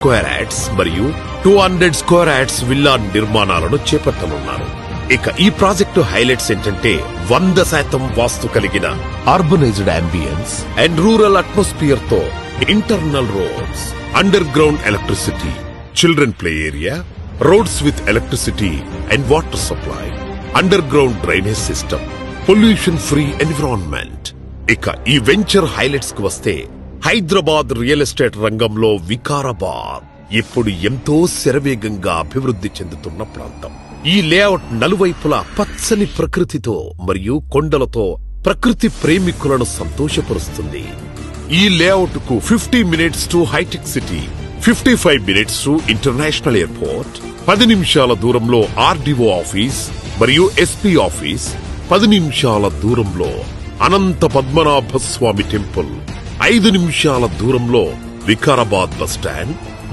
Square yards మరియు 200 square yards villa నిర్మాణాలను చేపట్టనున్నారు. ఇక ఈ ప్రాజెక్టు హైలైట్స్ ఏంటంటే 100% వాస్తు కలిగిన urbanised ambience and rural atmosphere తో internal roads, underground electricity, children play area, roads with electricity and water supply, underground drainage system, pollution free environment. ఇక ఈ venture highlights కు వస్తే హైదరాబాద్ రియల్ ఎస్టేట్ రంగంలో వికారాబాద్ ఇప్పుడు ఎంతో శరవేగంగా అభివృద్ధి చెందుతున్న ప్రాంతం. ఈ లేఅవుట్ నలువైపులా పచ్చని ప్రకృతితో మరియు కొండలతో ప్రకృతి ప్రేమికులను సంతోషపరుస్తుంది. ఈ లేఅవుట్ కు 50 minutes to hi-tech city, 55 minutes to international airport, 10 నిమిషాల దూరంలో ఆర్డీఓ ఆఫీస్ మరియు ఎస్పీ ఆఫీస్, 10 నిమిషాల దూరంలో అనంత పద్మనాభ స్వామి టెంపుల్, 5 నిమిషాల దూరంలో వికారాబాద్ బస్ స్టాండ్,